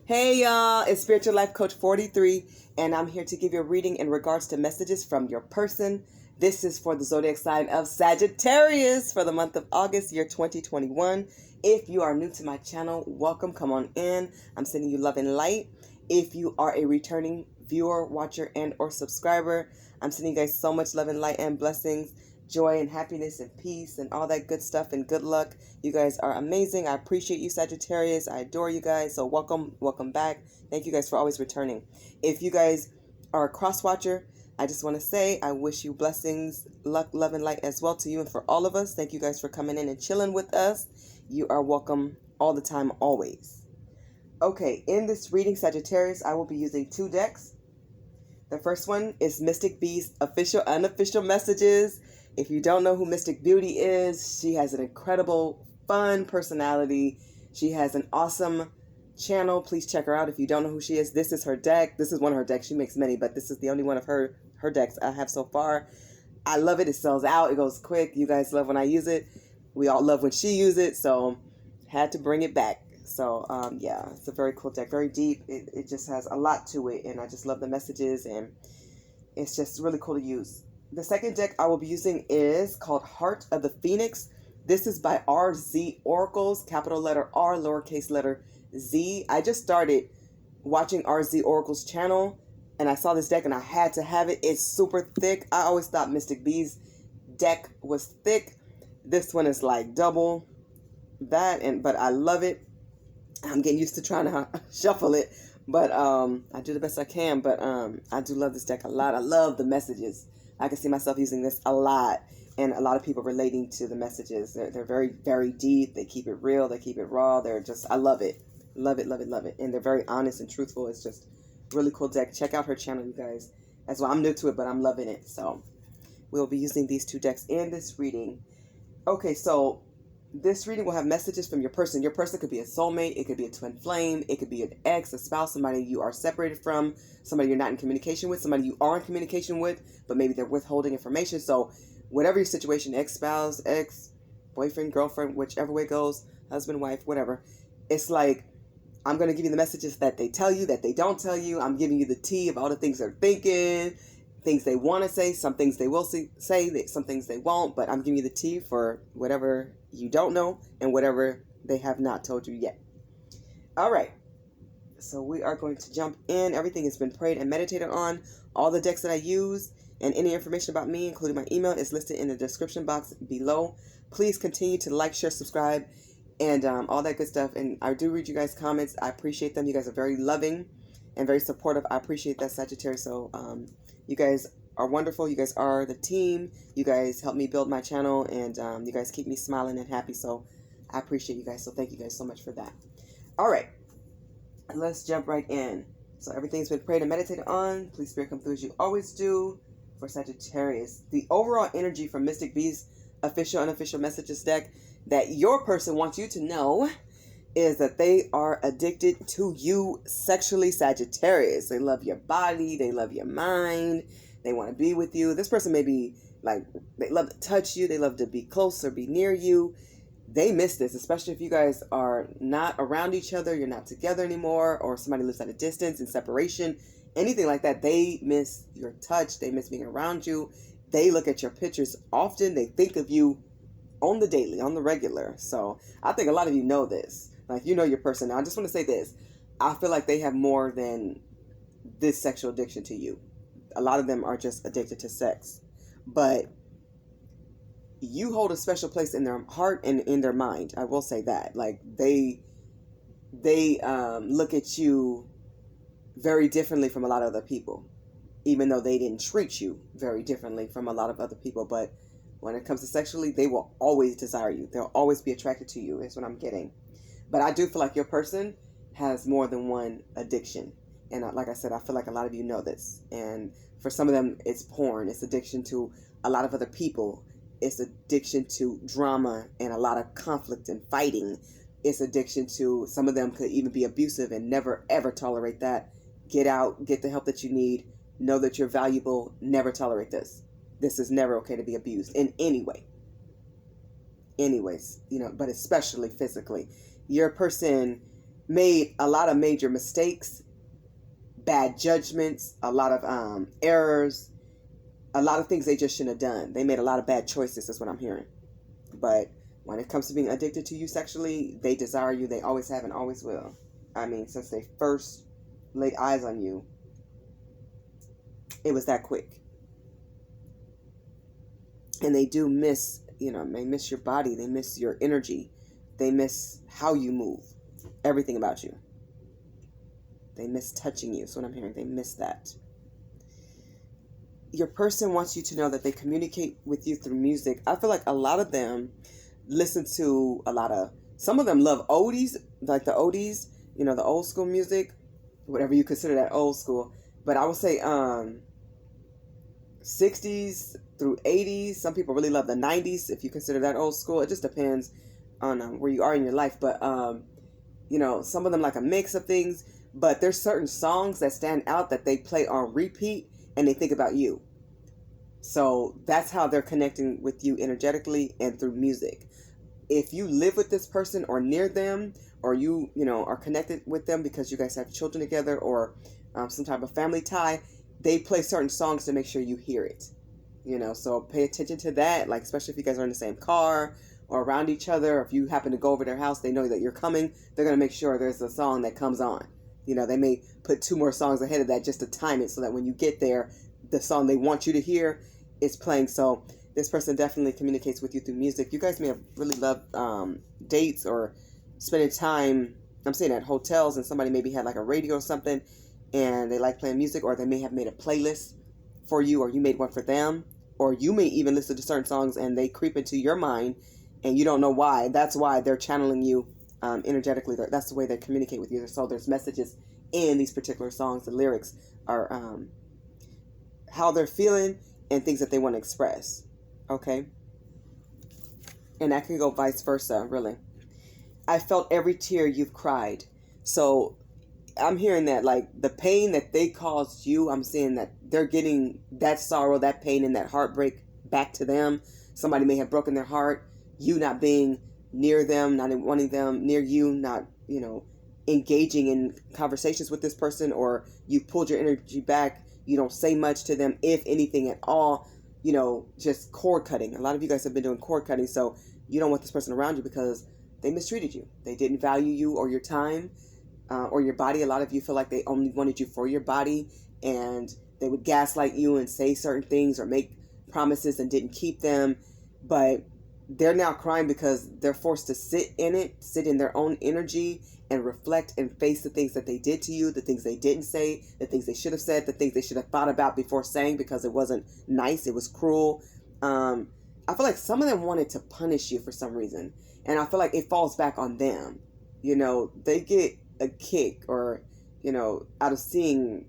Hey y'all, it's Spiritual Life Coach 43, and I'm here to give you a reading in regards to messages from your person. This is for the zodiac sign of Sagittarius for the month of August, year 2021. If you are new to my channel, welcome, come on in. I'm sending you love and light. If you are a returning viewer, watcher, and or subscriber, I'm sending you guys so much love and light and blessings, joy and happiness and peace and all that good stuff and good luck. You guys are amazing. I appreciate you, Sagittarius. I adore you guys. So welcome back. Thank you guys for always returning. If you guys are a cross watcher, I just want to say I wish you blessings, luck, love, and light as well to you and for all of us. Thank you guys for coming in and chilling with us. You are welcome all the time, always. Okay, in this reading, Sagittarius, I will be using two decks. The first one is Mystic B's official, unofficial messages. If you don't know who Mystic Beauty is, she has an incredible, fun personality. She has an awesome channel. Please check her out if you don't know who she is. This is her deck. This is one of her decks. She makes many, but this is the only one of her decks I have so far. I love it. It sells out. It goes quick. You guys love when I use it. We all love when she uses it, so had to bring it back. So, yeah, it's a very cool deck. Very deep. It just has a lot to it, and I just love the messages, and it's just really cool to use. The second deck I will be using is called Heart of the Phoenix. This is by RZ Oracles, capital letter R, lowercase letter Z. I just started watching RZ Oracles channel, and I saw this deck, and I had to have it. It's super thick. I always thought Mystic B's deck was thick. This one is like double that, but I love it. I'm getting used to trying to shuffle it, but I do the best I can. But I do love this deck a lot. I love the messages. I can see myself using this a lot, and a lot of people relating to the messages. They're very, very deep. They keep it real. They keep it raw. They're just, I love it. Love it, love it, love it. And they're very honest and truthful. It's just a really cool deck. Check out her channel, you guys. As well, I'm new to it, but I'm loving it. So we'll be using these two decks in this reading. Okay, so this reading will have messages from your person. Your person could be a soulmate. It could be a twin flame. It could be an ex, a spouse, somebody you are separated from, somebody you're not in communication with, somebody you are in communication with, but maybe they're withholding information. So whatever your situation, ex-spouse, ex-boyfriend, girlfriend, whichever way it goes, husband, wife, whatever, it's like, I'm going to give you the messages that they tell you, that they don't tell you. I'm giving you the tea of all the things they're thinking, things they want to say, some things they will say, some things they won't, but I'm giving you the tea for whatever you don't know and whatever they have not told you yet. All right. So we are going to jump in. Everything has been prayed and meditated on. All the decks that I use and any information about me, including my email, is listed in the description box below. Please continue to like, share, subscribe, and all that good stuff. And I do read you guys' comments. I appreciate them. You guys are very loving and very supportive. I appreciate that, Sagittarius. So you guys are wonderful. You guys are the team. You guys help me build my channel, and you guys keep me smiling and happy. So I appreciate you guys. So thank you guys so much for that. All right, let's jump right in. So everything's been prayed and meditated on. Please, Spirit, come through as you always do for Sagittarius. The overall energy from Mystic B's official and unofficial messages deck that your person wants you to know is that they are addicted to you sexually, Sagittarius. They love your body. They love your mind. They want to be with you. This person may be like, they love to touch you. They love to be close or be near you. They miss this, especially if you guys are not around each other. You're not together anymore, or somebody lives at a distance in separation, anything like that. They miss your touch. They miss being around you. They look at your pictures often. They think of you on the daily, on the regular. So I think a lot of you know this. Like, you know your person. Now, I just want to say this. I feel like they have more than this sexual addiction to you. A lot of them are just addicted to sex. But you hold a special place in their heart and in their mind. I will say that. Like, they look at you very differently from a lot of other people. Even though they didn't treat you very differently from a lot of other people. But when it comes to sexually, they will always desire you. They'll always be attracted to you, is what I'm getting. But I do feel like your person has more than one addiction. And like I said, I feel like a lot of you know this. And for some of them, it's porn. It's addiction to a lot of other people. It's addiction to drama and a lot of conflict and fighting. It's addiction to, some of them could even be abusive and never, ever tolerate that. Get out, get the help that you need. Know that you're valuable. Never tolerate this. This is never okay to be abused in any way. Anyways, but especially physically. Your person made a lot of major mistakes, bad judgments, a lot of errors, a lot of things they just shouldn't have done. They made a lot of bad choices, is what I'm hearing. But when it comes to being addicted to you sexually, they desire you. They always have and always will. I mean, since they first laid eyes on you, it was that quick. And they do miss, they miss your body. They miss your energy. They miss how you move. Everything about you. They miss touching you. So what I'm hearing, they miss that. Your person wants you to know that they communicate with you through music. I feel like a lot of them listen to some of them love oldies, like the oldies, the old school music, whatever you consider that old school. But I would say 60s through 80s. Some people really love the 90s, if you consider that old school. It just depends on where you are in your life. But, some of them like a mix of things. But there's certain songs that stand out that they play on repeat and they think about you. So that's how they're connecting with you energetically and through music. If you live with this person or near them, or you are connected with them because you guys have children together or some type of family tie, they play certain songs to make sure you hear it. So pay attention to that, like especially if you guys are in the same car or around each other, or if you happen to go over their house, they know that you're coming, they're going to make sure there's a song that comes on. They may put 2 more songs ahead of that just to time it so that when you get there, the song they want you to hear is playing. So this person definitely communicates with you through music. You guys may have really loved dates or spending time, I'm saying at hotels, and somebody maybe had like a radio or something and they like playing music, or they may have made a playlist for you, or you made one for them, or you may even listen to certain songs and they creep into your mind and you don't know why. That's why they're channeling you energetically. That's the way they communicate with you. So there's messages in these particular songs. The lyrics are how they're feeling and things that they want to express. Okay? And that can go vice versa, really. I felt every tear you've cried. So I'm hearing that, like, the pain that they caused you, I'm seeing that they're getting that sorrow, that pain, and that heartbreak back to them. Somebody may have broken their heart. You not being near them, not wanting them near you, not, engaging in conversations with this person, or you pulled your energy back. You don't say much to them, if anything at all, just cord cutting. A lot of you guys have been doing cord cutting, so you don't want this person around you because they mistreated you. They didn't value you or your time or your body. A lot of you feel like they only wanted you for your body, and they would gaslight you and say certain things or make promises and didn't keep them. But they're now crying because they're forced to sit in their own energy and reflect and face the things that they did to you, the things they didn't say, the things they should have said, the things they should have thought about before saying because it wasn't nice, it was cruel. I feel like some of them wanted to punish you for some reason, and I feel like it falls back on them. They get a kick or, out of seeing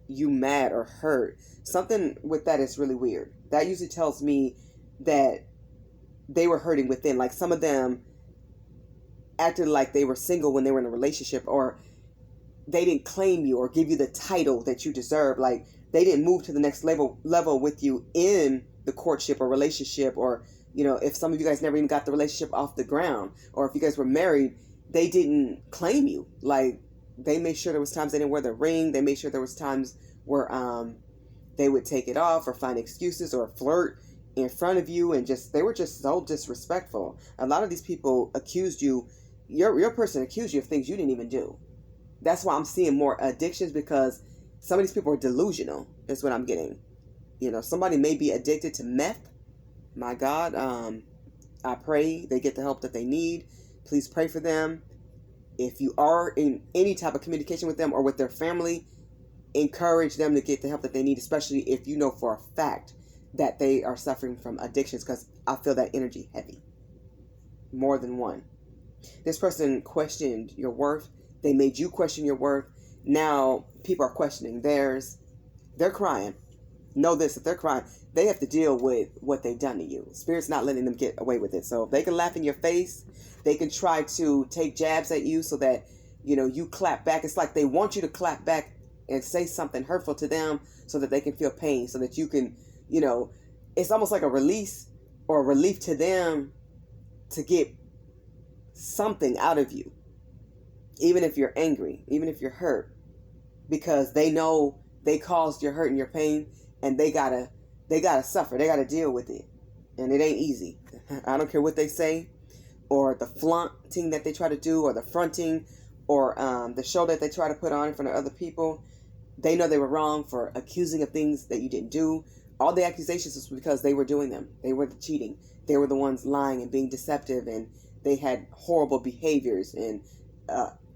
you mad or hurt. Something with that is really weird. That usually tells me that they were hurting within. Like, some of them acted like they were single when they were in a relationship, or they didn't claim you or give you the title that you deserve. Like, they didn't move to the next level with you in the courtship or relationship, or, if some of you guys never even got the relationship off the ground, or if you guys were married, they didn't claim you. Like, they made sure there was times they didn't wear the ring. They made sure there was times where they would take it off or find excuses or flirt in front of you, and they were just so disrespectful. A lot of these people accused you, your person accused you of things you didn't even do. That's why I'm seeing more addictions, because some of these people are delusional, is what I'm getting. Somebody may be addicted to meth. My God, I pray they get the help that they need. Please pray for them. If you are in any type of communication with them or with their family, encourage them to get the help that they need, especially if you know for a fact that they are suffering from addictions, because I feel that energy heavy. More than one. This person questioned your worth. They made you question your worth. Now people are questioning theirs. They're crying. Know this, if they're crying, they have to deal with what they've done to you. Spirit's not letting them get away with it. So if they can laugh in your face, they can try to take jabs at you so that, you clap back. It's like they want you to clap back and say something hurtful to them so that they can feel pain, so that you can, it's almost like a release or a relief to them to get something out of you. even if you're angry, even if you're hurt, because they know they caused your hurt and your pain, and they gotta suffer. They gotta deal with it, and it ain't easy. I don't care what they say, or the flaunting that they try to do, or the fronting, or the show that they try to put on in front of other people. They know they were wrong for accusing of things that you didn't do. All the accusations was because they were doing them. They were the cheating. They were the ones lying and being deceptive, and they had horrible behaviors and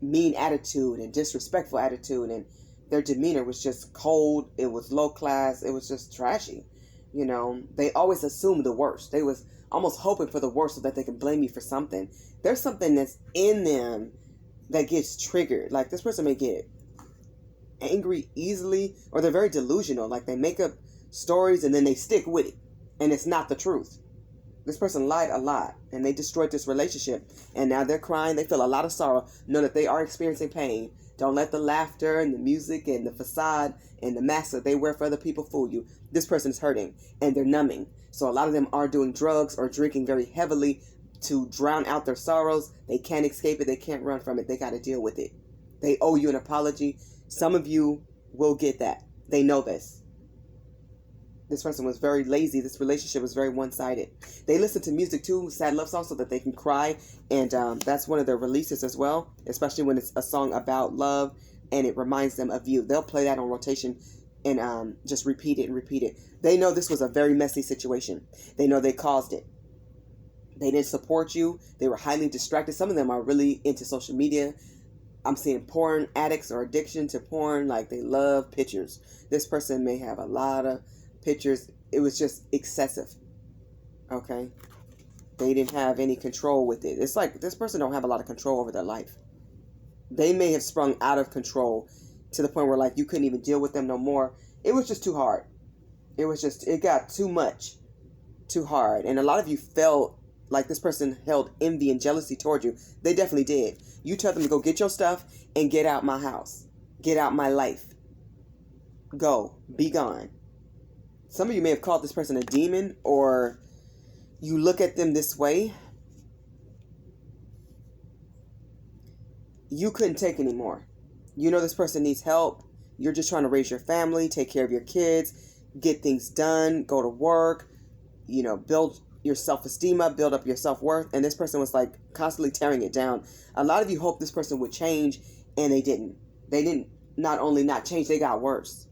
mean attitude and disrespectful attitude, and their demeanor was just cold. It was low class. It was just trashy. You know, they always assumed the worst. They was almost hoping for the worst so that they can blame you for something. There's something that's in them that gets triggered. Like, this person may get angry easily, or they're very delusional. Like, they make up stories and then they stick with it, and it's not the truth. This person lied a lot, and they destroyed this relationship, and now they're crying. They feel a lot of sorrow. Know that they are experiencing pain. Don't let the laughter and the music and the facade and the mask that they wear for other people fool you. This person is hurting, and they're numbing. So a lot of them are doing drugs or drinking very heavily to drown out their sorrows. They can't escape it. They can't run from it. They got to deal with it. They owe you an apology. Some of you will get that. They know this. This person was very lazy. This relationship was very one-sided. They listen to music too, sad love songs, so that they can cry. And that's one of their releases as well, especially when it's a song about love and it reminds them of you. They'll play that on rotation and just repeat it and repeat it. They know this was a very messy situation. They know they caused it. They didn't support you. They were highly distracted. Some of them are really into social media. I'm seeing porn addicts or addiction to porn. Like, they love pictures. This person may have a lot of pictures. It was just excessive. Okay? They didn't have any control with it. It's like this person don't have a lot of control over their life. They may have sprung out of control to the point where, like, you couldn't even deal with them no more. It was just too hard. It got too much, too hard. And a lot of you felt like this person held envy and jealousy toward you. They definitely did. You tell them to go get your stuff and get out my house. Get out my life. Go. Be gone. Some of you may have called this person a demon, or you look at them this way. You couldn't take anymore. You know this person needs help. You're just trying to raise your family, take care of your kids, get things done, go to work, you know, build your self-esteem up, build up your self-worth. And this person was like constantly tearing it down. A lot of you hoped this person would change, and they didn't. They didn't not only not change, they got worse.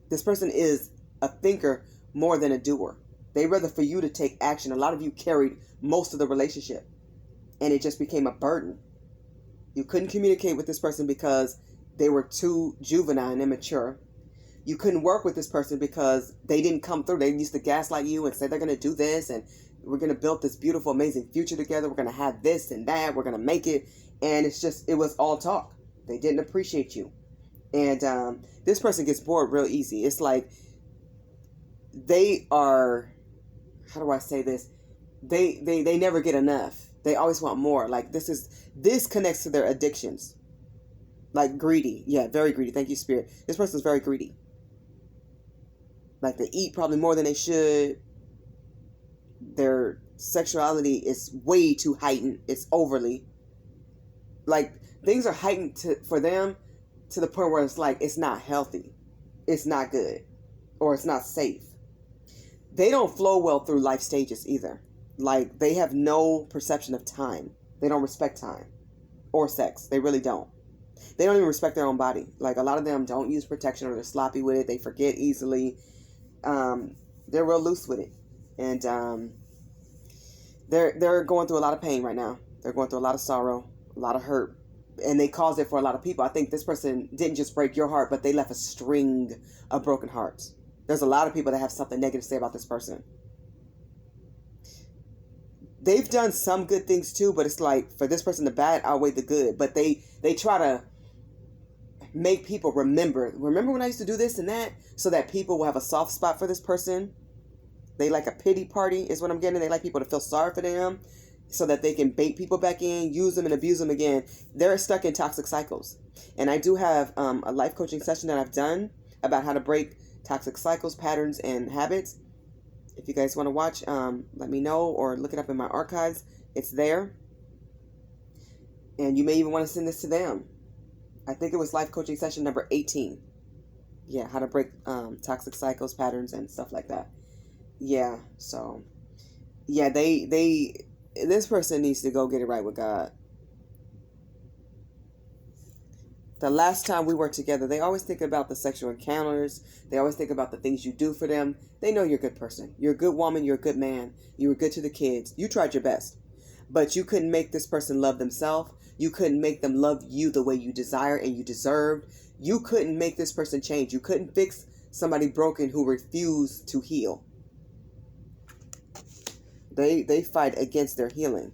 This person is a thinker more than a doer. They rather for you to take action. A lot of you carried most of the relationship, and it just became a burden. You couldn't communicate with this person because they were too juvenile and immature. You couldn't work with this person because they didn't come through. They used to gaslight you and say they're going to do this, and we're going to build this beautiful, amazing future together. We're going to have this and that. We're going to make it. And it was all talk. They didn't appreciate you. And this person gets bored real easy. It's like they are, how do I say this? They never get enough. They always want more. Like, this connects to their addictions. Like greedy. Yeah, very greedy. Thank you, Spirit. This person's very greedy. Like, they eat probably more than they should. Their sexuality is way too heightened. It's overly. Like, things are heightened for them to the point where it's like, it's not healthy. It's not good. Or it's not safe. They don't flow well through life stages either. Like, they have no perception of time. They don't respect time. Or sex. They really don't. They don't even respect their own body. Like, a lot of them don't use protection, or they're sloppy with it. They forget easily. They're real loose with it. And they're going through a lot of pain right now. They're going through a lot of sorrow, a lot of hurt. And they caused it for a lot of people. I think this person didn't just break your heart, but they left a string of broken hearts. There's a lot of people that have something negative to say about this person. They've done some good things too, but it's like, for this person, the bad outweigh the good. But they try to make people remember when I used to do this and that, so that people will have a soft spot for this person. They like a pity party is what I'm getting. They like people to feel sorry for them so that they can bait people back in, use them and abuse them again. They're stuck in toxic cycles. And I do have a life coaching session that I've done about how to break toxic cycles, patterns, and habits. If you guys want to watch, let me know, or look it up in my archives. It's there. And you may even want to send this to them. I think it was life coaching session number 18. Yeah, how to break toxic cycles, patterns, and stuff like that. Yeah, so yeah, this person needs to go get it right with God. The last time we were together, they always think about the sexual encounters. They always think about the things you do for them. They know you're a good person. You're a good woman. You're a good man. You were good to the kids. You tried your best. But you couldn't make this person love themselves. You couldn't make them love you the way you desire and you deserved. You couldn't make this person change. You couldn't fix somebody broken who refused to heal. They fight against their healing.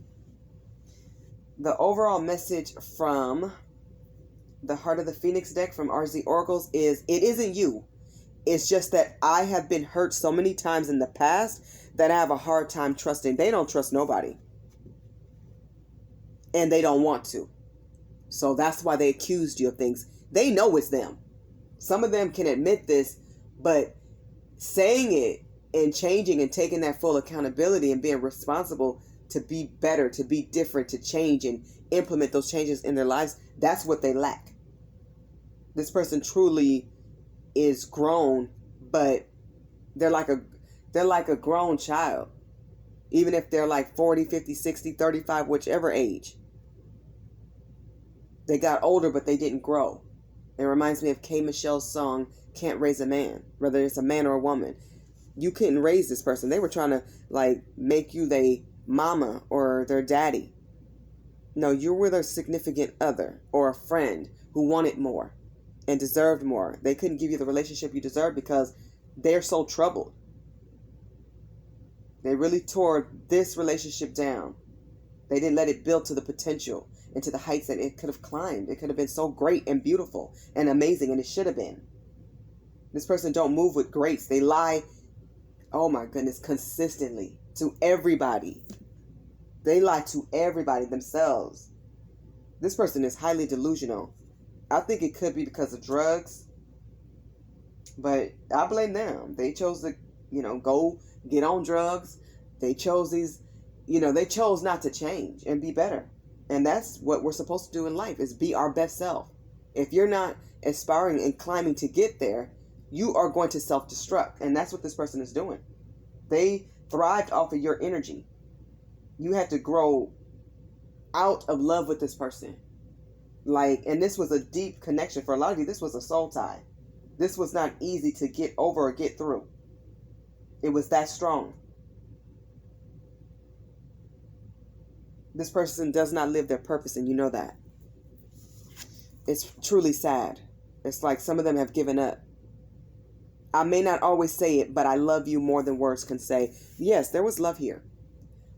The overall message from the Heart of the Phoenix deck from RZ Oracles is, it isn't you. It's just that I have been hurt so many times in the past that I have a hard time trusting. They don't trust nobody. And they don't want to. So that's why they accused you of things. They know it's them. Some of them can admit this, but saying it and changing and taking that full accountability and being responsible to be better, to be different, to change and implement those changes in their lives, that's what they lack. This person truly is grown, but they're like a grown child. Even if they're like 40, 50, 60, 35, whichever age. They got older, but they didn't grow. It reminds me of K. Michelle's song, Can't Raise a Man, whether it's a man or a woman. You couldn't raise this person. They were trying to like make you their mama or their daddy. No, you were their significant other or a friend who wanted more and deserved more. They couldn't give you the relationship you deserved because they're so troubled. They really tore this relationship down. They didn't let it build to the potential and to the heights that it could have climbed. It could have been so great and beautiful and amazing, and it should have been. This person don't move with grace. They lie, oh my goodness, consistently to everybody. They lie to everybody, themselves. This person is highly delusional. I think it could be because of drugs, but I blame them. They chose to, go get on drugs. They chose they chose not to change and be better. And that's what we're supposed to do in life, is be our best self. If you're not aspiring and climbing to get there, you are going to self-destruct. And that's what this person is doing. They thrived off of your energy. You had to grow out of love with this person. And this was a deep connection. For a lot of you, this was a soul tie. This was not easy to get over or get through. It was that strong. This person does not live their purpose, and you know that. It's truly sad. It's like some of them have given up. I may not always say it, but I love you more than words can say. Yes, there was love here.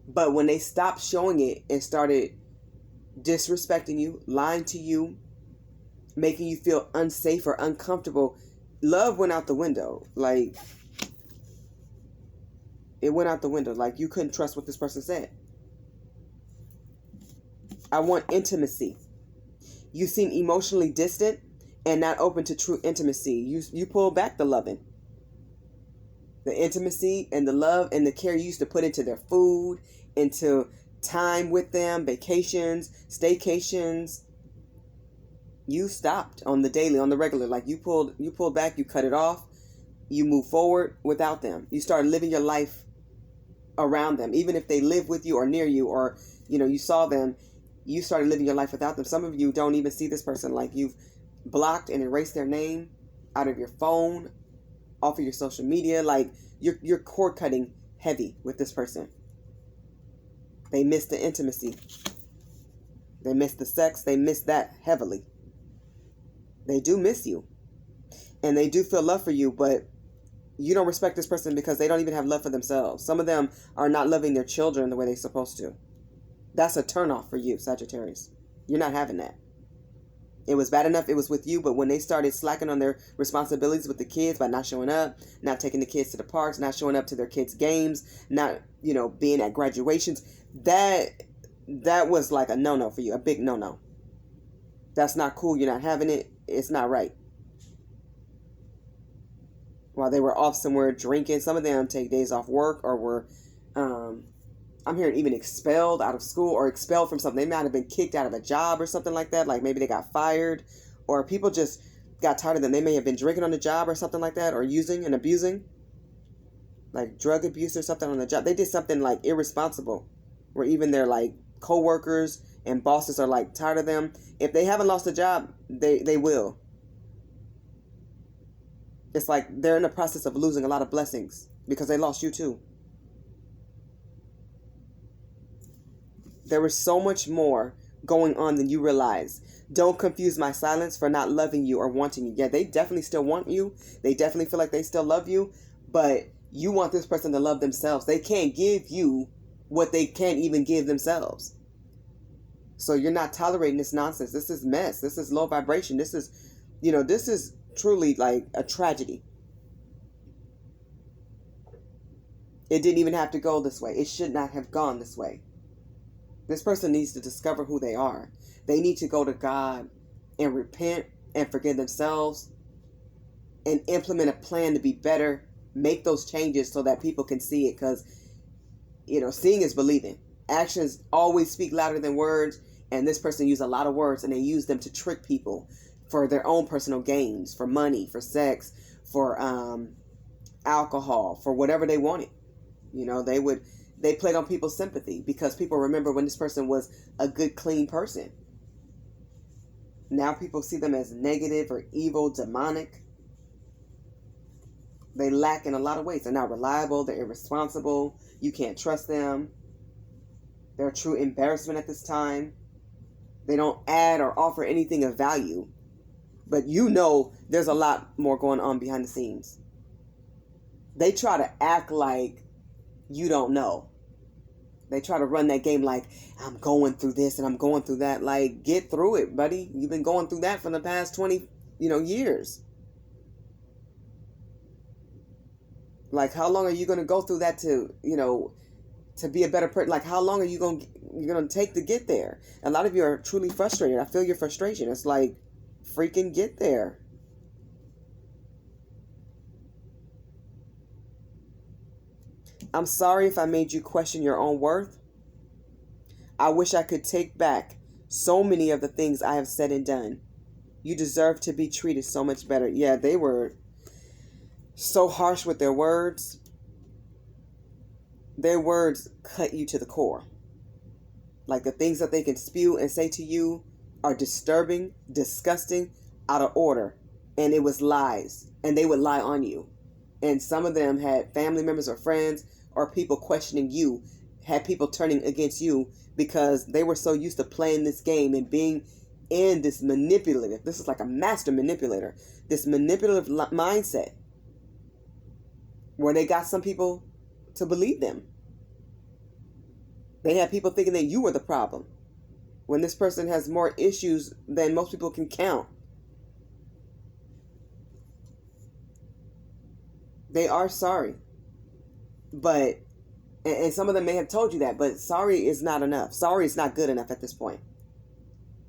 But when they stopped showing it and started disrespecting you, lying to you, making you feel unsafe or uncomfortable, love went out the window. It went out the window. You couldn't trust what this person said. I want intimacy. You seem emotionally distant and not open to true intimacy. You pull back the loving. The intimacy and the love and the care you used to put into their food, into time with them, vacations, staycations. You stopped on the daily, on the regular. You pulled back, you cut it off. You move forward without them. You started living your life around them. Even if they live with you or near you, or, you saw them, you started living your life without them. Some of you don't even see this person. You've blocked and erased their name out of your phone, off of your social media. You're cord cutting heavy with this person. They miss the intimacy. They miss the sex. They miss that heavily. They do miss you. And they do feel love for you, but you don't respect this person because they don't even have love for themselves. Some of them are not loving their children the way they're supposed to. That's a turnoff for you, Sagittarius. You're not having that. It was bad enough it was with you, but when they started slacking on their responsibilities with the kids by not showing up, not taking the kids to the parks, not showing up to their kids' games, not, being at graduations, that was like a no-no for you, a big no-no. That's not cool. You're not having it. It's not right. While they were off somewhere drinking, some of them take days off work or were I'm hearing even expelled out of school or expelled from something. They might have been kicked out of a job or something like that. Like maybe they got fired, or people just got tired of them. They may have been drinking on the job or something like that, or using and abusing, like drug abuse or something on the job. They did something like irresponsible, where even their like co-workers and bosses are like tired of them. If they haven't lost a job, they will. It's like they're in the process of losing a lot of blessings because they lost you too. There is so much more going on than you realize. Don't confuse my silence for not loving you or wanting you. Yeah, they definitely still want you. They definitely feel like they still love you. But you want this person to love themselves. They can't give you what they can't even give themselves. So you're not tolerating this nonsense. This is mess. This is low vibration. This is, this is truly like a tragedy. It didn't even have to go this way. It should not have gone this way. This person needs to discover who they are. They need to go to God and repent and forgive themselves and implement a plan to be better. Make those changes so that people can see it, because, seeing is believing. Actions always speak louder than words, and this person used a lot of words, and they use them to trick people for their own personal gains, for money, for sex, for alcohol, for whatever they wanted. They played on people's sympathy because people remember when this person was a good, clean person. Now people see them as negative or evil, demonic. They lack in a lot of ways. They're not reliable. They're irresponsible. You can't trust them. They're a true embarrassment at this time. They don't add or offer anything of value. But there's a lot more going on behind the scenes. They try to act like you don't know. They try to run that game like, I'm going through this and I'm going through that. Like, get through it, buddy. You've been going through that for the past 20, years. Like, how long are you going to go through that to be a better person? Like, how long are you're going to take to get there? A lot of you are truly frustrated. I feel your frustration. It's like, freaking get there. I'm sorry if I made you question your own worth. I wish I could take back so many of the things I have said and done. You deserve to be treated so much better. Yeah, they were so harsh with their words. Their words cut you to the core. Like the things that they can spew and say to you are disturbing, disgusting, out of order. And it was lies. And they would lie on you. And some of them had family members or friends or people questioning you, had people turning against you because they were so used to playing this game and being in this manipulative. This is like a master manipulator. This manipulative mindset where they got some people to believe them. They had people thinking that you were the problem when this person has more issues than most people can count. They are sorry. But, and some of them may have told you that, but sorry is not enough. Sorry is not good enough at this point.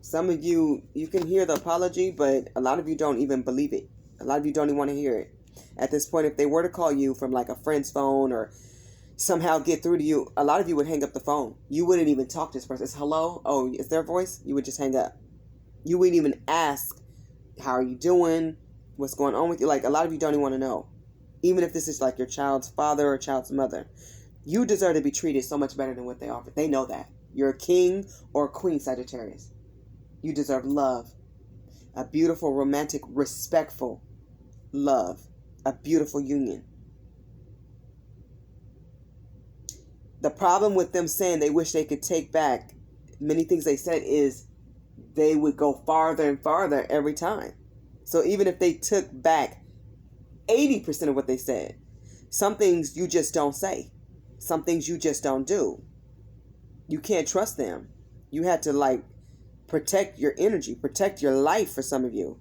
Some of you can hear the apology, but a lot of you don't even believe it. A lot of you don't even want to hear it. At this point, if they were to call you from like a friend's phone or somehow get through to you, a lot of you would hang up the phone. You wouldn't even talk to this person. It's hello? Oh, is their voice? You would just hang up. You wouldn't even ask, how are you doing? What's going on with you? Like, a lot of you don't even want to know. Even if this is like your child's father or child's mother. You deserve to be treated so much better than what they offer. They know that. You're a king or a queen, Sagittarius. You deserve love. A beautiful, romantic, respectful love. A beautiful union. The problem with them saying they wish they could take back many things they said is they would go farther and farther every time. So even if they took back 80% of what they said, some things you just don't say. Some things you just don't do. You can't trust them. You had to like protect your energy, protect your life for some of you.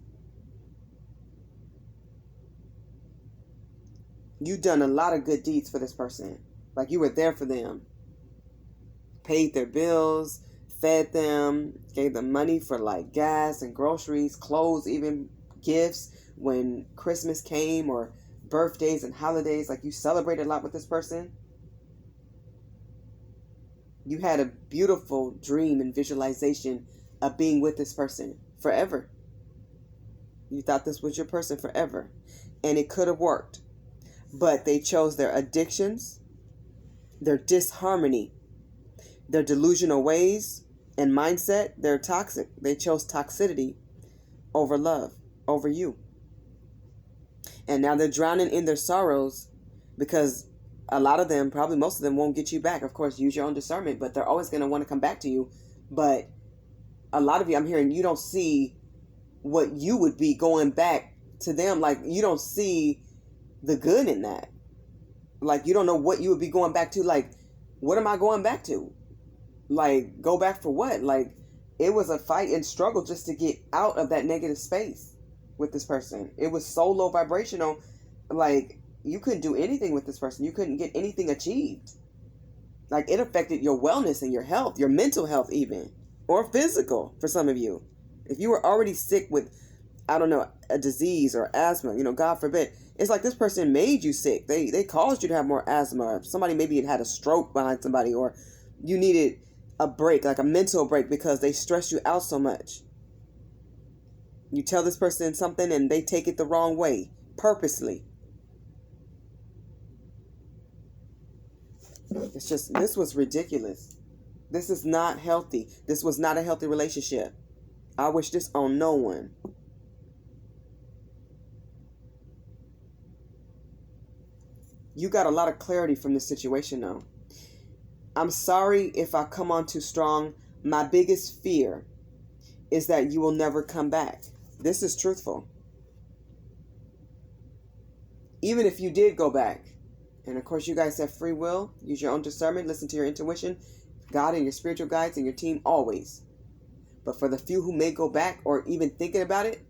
You've done a lot of good deeds for this person. Like you were there for them. Paid their bills, fed them, gave them money for like gas and groceries, clothes, even gifts when Christmas came or birthdays and holidays. Like you celebrated a lot with this person. You had a beautiful dream and visualization of being with this person forever. You thought this was your person forever. And it could have worked. But they chose their addictions, their disharmony, their delusional ways and mindset. They're toxic. They chose toxicity over love, over you. And now they're drowning in their sorrows because a lot of them, probably most of them, won't get you back. Of course, use your own discernment, but they're always going to want to come back to you. But a lot of you, I'm hearing, you don't see what you would be going back to them. Like, you don't see the good in that. Like, you don't know what you would be going back to. Like, what am I going back to? Like, go back for what? Like, it was a fight and struggle just to get out of that negative space with this person. It was so low vibrational. Like, you couldn't do anything with this person. You couldn't get anything achieved. Like, it affected your wellness and your health, your mental health even, or physical for some of you. If you were already sick with, I don't know, a disease or asthma, God forbid, it's like this person made you sick. They caused you to have more asthma. Somebody maybe had a stroke behind somebody, or you needed a break, like a mental break, because they stressed you out so much. You tell this person something and they take it the wrong way, purposely. It's just, this was ridiculous. This is not healthy. This was not a healthy relationship. I wish this on no one. You got a lot of clarity from this situation though. I'm sorry if I come on too strong. My biggest fear is that you will never come back. This is truthful. Even if you did go back, and of course you guys have free will, use your own discernment, listen to your intuition, God and your spiritual guides and your team always. But for the few who may go back or even thinking about it,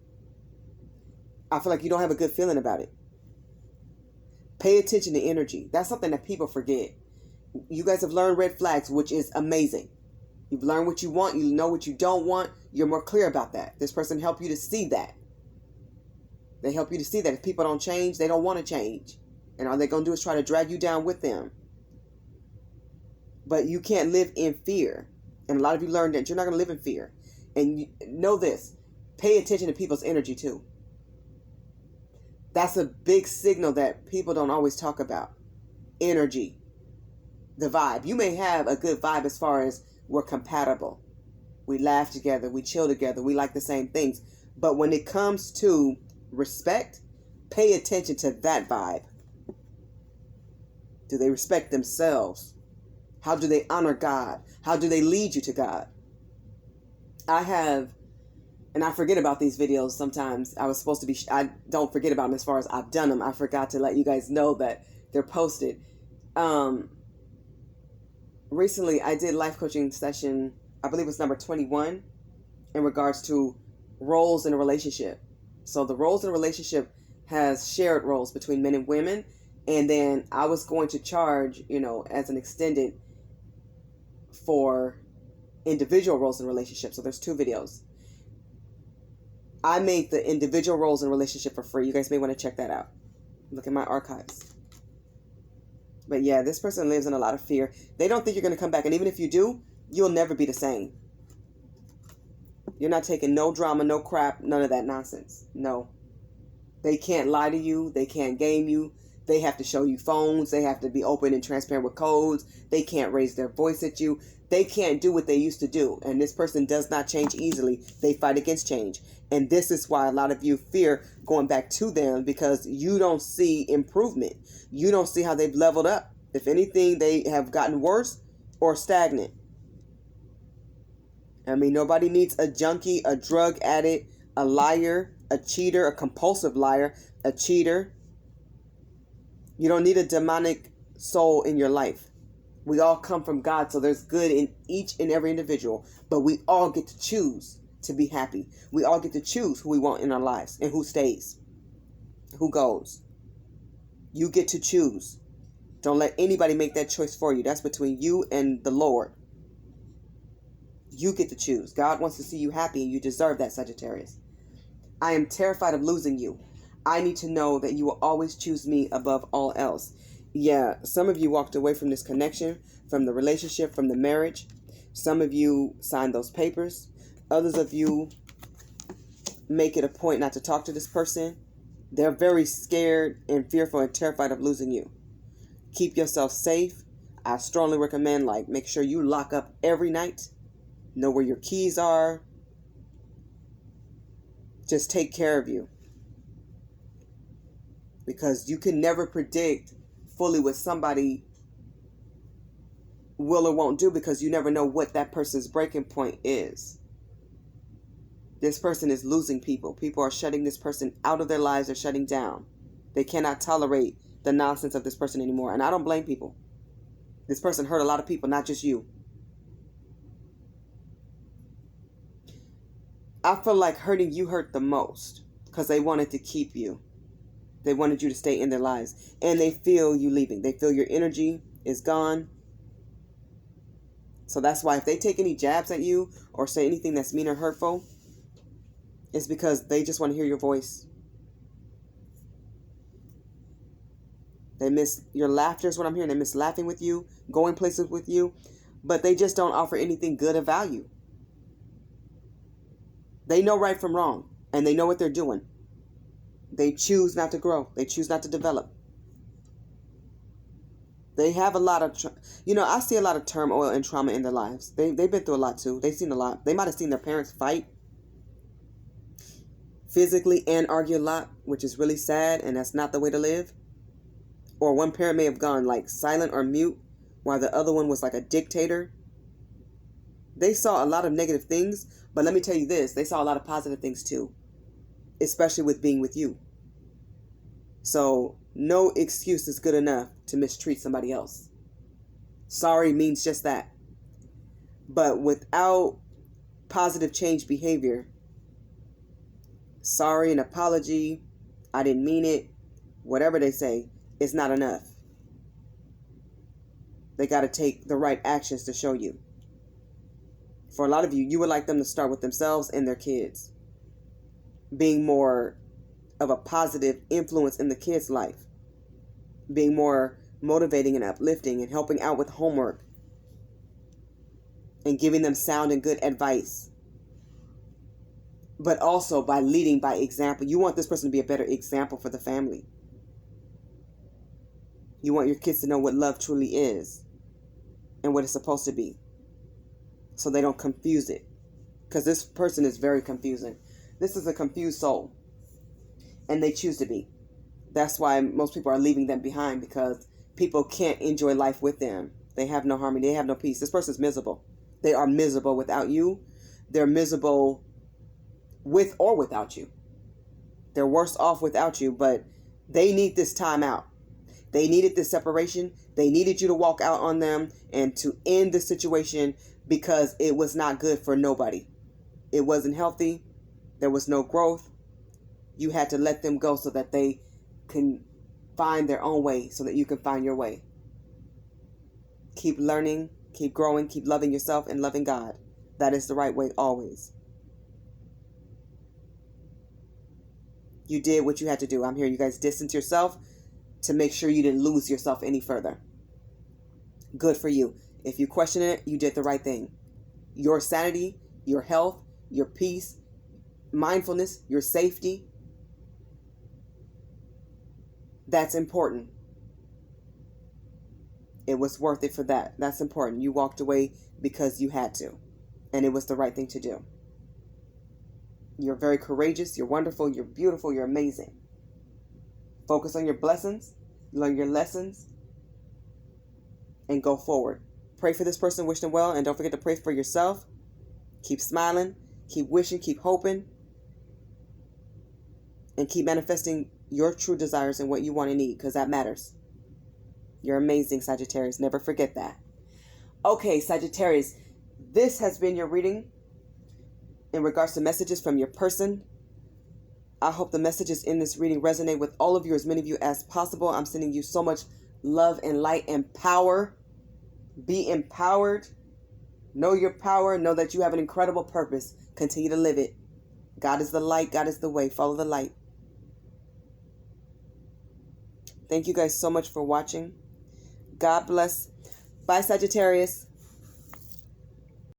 I feel like you don't have a good feeling about it. Pay attention to energy. That's something that people forget. You guys have learned red flags, which is amazing. You've learned what you want. You know what you don't want. You're more clear about that. This person helped you to see that. They help you to see that if people don't change, they don't want to change. And all they're going to do is try to drag you down with them. But you can't live in fear. And a lot of you learned that you're not going to live in fear. And you know this. Pay attention to people's energy too. That's a big signal that people don't always talk about. Energy. The vibe. You may have a good vibe as far as we're compatible. We laugh together. We chill together. We like the same things. But when it comes to respect, pay attention to that vibe. Do they respect themselves? How do they honor God? How do they lead you to God? I have, and I forget about these videos sometimes. I don't forget about them as far as I've done them. I forgot to let you guys know that they're posted. Recently, I did life coaching session, I believe it was number 21, in regards to roles in a relationship. So the roles in a relationship has shared roles between men and women. And then I was going to charge, as an extended for individual roles in relationships. So there's 2 videos. I made the individual roles in relationship for free. You guys may want to check that out. Look at my archives. But yeah, this person lives in a lot of fear. They don't think you're going to come back. And even if you do, you'll never be the same. You're not taking no drama, no crap, none of that nonsense. No. They can't lie to you. They can't game you. They have to show you phones. They have to be open and transparent with codes. They can't raise their voice at you. They can't do what they used to do. And this person does not change easily. They fight against change. And this is why a lot of you fear going back to them, because you don't see improvement. You don't see how they've leveled up. If anything, they have gotten worse or stagnant. I mean, nobody needs a junkie, a drug addict, a liar, a cheater, a compulsive liar, a cheater. You don't need a demonic soul in your life. We all come from God, so there's good in each and every individual. But we all get to choose to be happy. We all get to choose who we want in our lives and who stays, who goes. You get to choose. Don't let anybody make that choice for you. That's between you and the Lord. You get to choose. God wants to see you happy, and you deserve that, Sagittarius. I am terrified of losing you. I need to know that you will always choose me above all else. Yeah, some of you walked away from this connection, from the relationship, from the marriage. Some of you signed those papers. Others of you make it a point not to talk to this person. They're very scared and fearful and terrified of losing you. Keep yourself safe. I strongly recommend, make sure you lock up every night. Know where your keys are. Just take care of you. Because you can never predict fully what somebody will or won't do, because you never know what that person's breaking point is. This person is losing people. People are shutting this person out of their lives. They're shutting down. They cannot tolerate the nonsense of this person anymore. And I don't blame people. This person hurt a lot of people, not just you. I feel like hurting you hurt the most, because they wanted to keep you. They wanted you to stay in their lives. And they feel you leaving. They feel your energy is gone. So that's why if they take any jabs at you or say anything that's mean or hurtful, it's because they just want to hear your voice. They miss your laughter is what I'm hearing. They miss laughing with you, going places with you, but they just don't offer anything good of value. They know right from wrong, and they know what they're doing. They choose not to grow. They choose not to develop. They have a lot of, I see a lot of turmoil and trauma in their lives. They've been through a lot too. They've seen a lot. They might have seen their parents fight physically and argue a lot, which is really sad, and that's not the way to live. Or one parent may have gone silent or mute while the other one was like a dictator. They saw a lot of negative things, but let me tell you this, they saw a lot of positive things too, especially with being with you. So no excuse is good enough to mistreat somebody else. Sorry means just that. But without positive change behavior, sorry, an apology, I didn't mean it, whatever they say, is not enough. They got to take the right actions to show you. For a lot of you, you would like them to start with themselves and their kids. Being more of a positive influence in the kids' life. Being more motivating and uplifting and helping out with homework. And giving them sound and good advice. But also by leading by example. You want this person to be a better example for the family. You want your kids to know what love truly is and what it's supposed to be, so they don't confuse it, because this person is very confusing. This is a confused soul, and they choose to be. That's why most people are leaving them behind, because people can't enjoy life with them. They have no harmony. They have no peace. This person's miserable. They are miserable without you. They're miserable with or without you. They're worse off without you, but they need this time out. They needed this separation. They needed you to walk out on them and to end the situation, because it was not good for nobody. It wasn't healthy. There was no growth. You had to let them go so that they can find their own way, so that you can find your way. Keep learning, keep growing, keep loving yourself and loving God. That is the right way always. You did what you had to do. I'm here. You guys distance yourself to make sure you didn't lose yourself any further. Good for you. If you question it, you did the right thing. Your sanity, your health, your peace, mindfulness, your safety. That's important. It was worth it for that. That's important. You walked away because you had to. And it was the right thing to do. You're very courageous. You're wonderful. You're beautiful. You're amazing. Focus on your blessings. Learn your lessons. And go forward. Pray for this person. Wish them well. And don't forget to pray for yourself. Keep smiling. Keep wishing. Keep hoping. And keep manifesting your true desires and what you want and need. Because that matters. You're amazing, Sagittarius. Never forget that. Okay, Sagittarius. This has been your reading in regards to messages from your person. I hope the messages in this reading resonate with all of you, as many of you as possible. I'm sending you so much love and light and power. Be empowered. Know your power. Know that you have an incredible purpose. Continue to live it. God is the light. God is the way. Follow the light. Thank you guys so much for watching. God bless. Bye, Sagittarius.